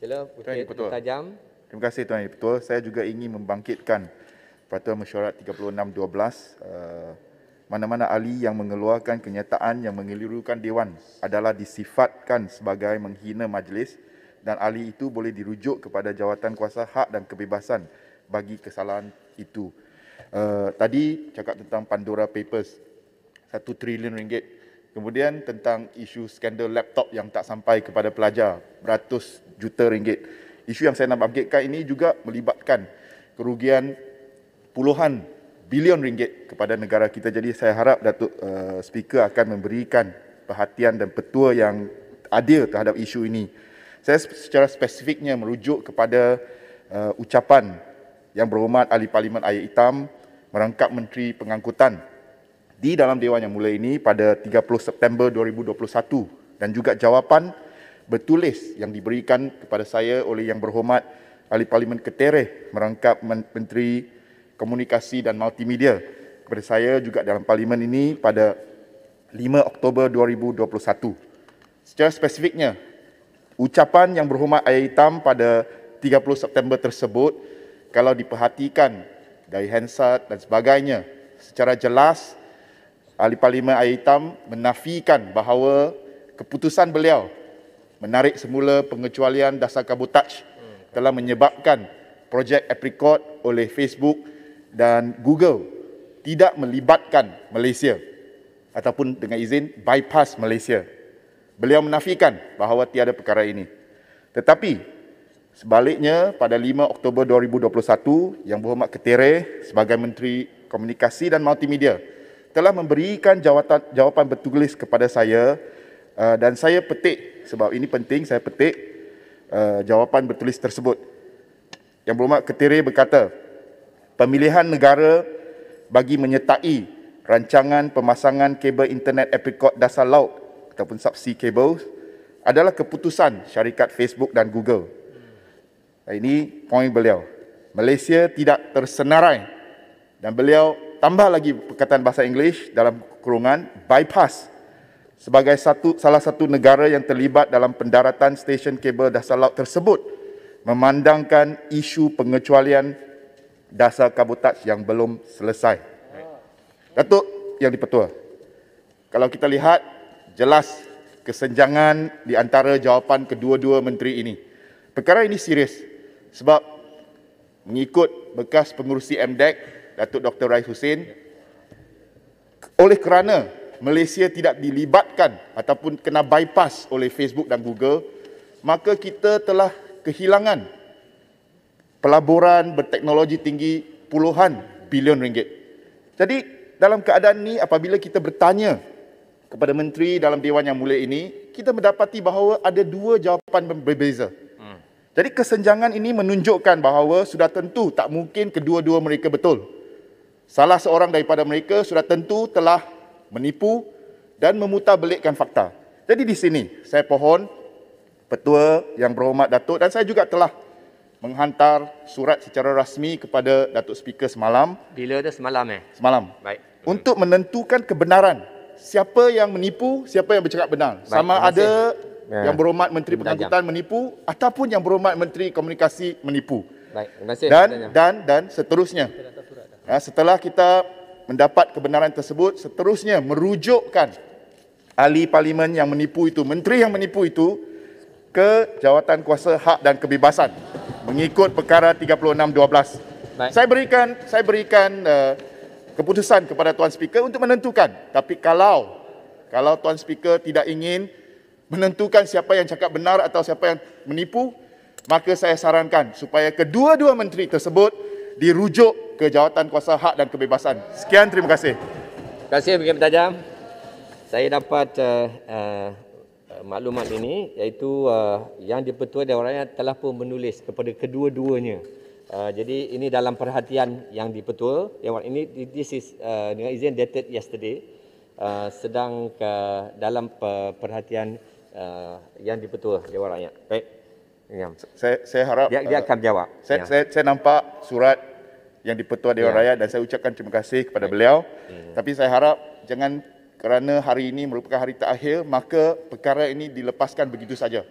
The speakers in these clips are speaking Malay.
Sila Bukit Tajam. Terima kasih Tuan Yang Betul. Saya juga ingin membangkitkan Peraturan Mesyuarat 36/12, mana-mana ahli yang mengeluarkan kenyataan yang mengelirukan Dewan adalah disifatkan sebagai menghina majlis dan ahli itu boleh dirujuk kepada Jawatankuasa Hak dan Kebebasan bagi kesalahan itu. Tadi cakap tentang Pandora Papers, 1 trilion ringgit. Kemudian tentang isu skandal laptop yang tak sampai kepada pelajar, beratus juta ringgit. Isu yang saya nak bangkitkan ini juga melibatkan kerugian puluhan bilion ringgit kepada negara kita. Jadi saya harap Datuk Speaker akan memberikan perhatian dan petua yang adil terhadap isu ini. Saya secara spesifiknya merujuk kepada ucapan Yang Berhormat Ahli Parlimen Air Hitam merangkap Menteri Pengangkutan di dalam Dewan Yang Mulia ini pada 30 September 2021 dan juga jawapan bertulis yang diberikan kepada saya oleh Yang Berhormat Ahli Parlimen Ketereh merangkap Menteri Komunikasi dan Multimedia kepada saya juga dalam Parlimen ini pada 5 Oktober 2021. Secara spesifiknya, ucapan Yang Berhormat Air Hitam pada 30 September tersebut, kalau diperhatikan dari Hansard dan sebagainya, secara jelas Ahli Parlimen Air Hitam menafikan bahawa keputusan beliau menarik semula pengecualian dasar kabotaj telah menyebabkan projek Apricot oleh Facebook dan Google tidak melibatkan Malaysia ataupun dengan izin bypass Malaysia. Beliau menafikan bahawa tiada perkara ini. Tetapi sebaliknya pada 5 Oktober 2021, Yang Berhormat Ketereh sebagai Menteri Komunikasi dan Multimedia telah memberikan jawapan bertulis kepada saya dan saya petik, sebab ini penting, saya petik jawapan bertulis tersebut. Yang Berhormat Ketereh berkata, pemilihan negara bagi menyertai rancangan pemasangan kabel internet Apricot dasar laut ataupun subsea cables adalah keputusan syarikat Facebook dan Google. Ini poin beliau. Malaysia tidak tersenarai dan beliau tambah lagi perkataan bahasa Inggeris dalam kurungan bypass sebagai salah satu negara yang terlibat dalam pendaratan stesen kabel dasar laut tersebut memandangkan isu pengecualian dasar kabotaj yang belum selesai. Datuk Yang Dipertua, kalau kita lihat jelas kesenjangan di antara jawapan kedua-dua menteri ini. Perkara ini serius sebab mengikut bekas pengerusi MDEC, Datuk Dr. Rais Husin, oleh kerana Malaysia tidak dilibatkan ataupun kena bypass oleh Facebook dan Google, maka kita telah kehilangan pelaburan berteknologi tinggi puluhan bilion ringgit. Jadi dalam keadaan ini apabila kita bertanya kepada menteri dalam Dewan Yang Mulia ini, kita mendapati bahawa ada dua jawapan berbeza. Jadi kesenjangan ini menunjukkan bahawa sudah tentu tak mungkin kedua-dua mereka betul. Salah seorang daripada mereka sudah tentu telah menipu dan memutarbelikkan fakta. Jadi di sini saya pohon Petua Yang Berhormat Datuk, dan saya juga telah menghantar surat secara rasmi kepada Datuk Speaker semalam. Bila dah semalam Semalam. Baik. Untuk menentukan kebenaran. Siapa yang menipu, siapa yang bercakap benar. Baik, sama ada Yang Berhormat Menteri Pengangkutan menipu ataupun Yang Berhormat Menteri Komunikasi menipu. Baik, terima kasih. Dan seterusnya. Setelah kita mendapat kebenaran tersebut, seterusnya merujukkan ahli parlimen yang menipu itu, menteri yang menipu itu ke Jawatankuasa Hak dan Kebebasan mengikut perkara 36/12. Saya berikan keputusan kepada Tuan Speaker untuk menentukan. Tapi kalau Tuan Speaker tidak ingin menentukan siapa yang cakap benar atau siapa yang menipu, maka saya sarankan supaya kedua-dua menteri tersebut dirujuk ke Jawatankuasa Hak dan Kebebasan. Sekian, terima kasih. Terima kasih Bukit Tajam. Saya dapat maklumat ini, iaitu Yang Dipertua Dewan Rakyat telah pun menulis kepada kedua-duanya. Jadi ini dalam perhatian Yang Dipertua Dewan ini, this is dengan izin dated yesterday, sedang dalam perhatian Yang Dipertua Dewan Rakyat. Baik. Saya harap dia akan jawab. Saya nampak surat Yang Dipertua Dewan Rakyat dan saya ucapkan terima kasih kepada beliau. Tapi saya harap jangan kerana hari ini merupakan hari terakhir, maka perkara ini dilepaskan begitu saja.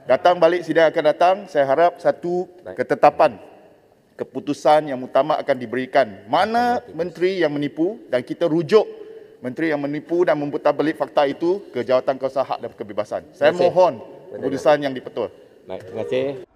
Datang balik sidang akan datang, saya harap satu ketetapan, keputusan yang muktamad akan diberikan. Mana menteri yang menipu dan kita rujuk menteri yang menipu dan memputarbelit fakta itu ke Jawatankuasa Hak dan Kebebasan. Saya mohon keputusan yang dipetul. Baik, terima kasih.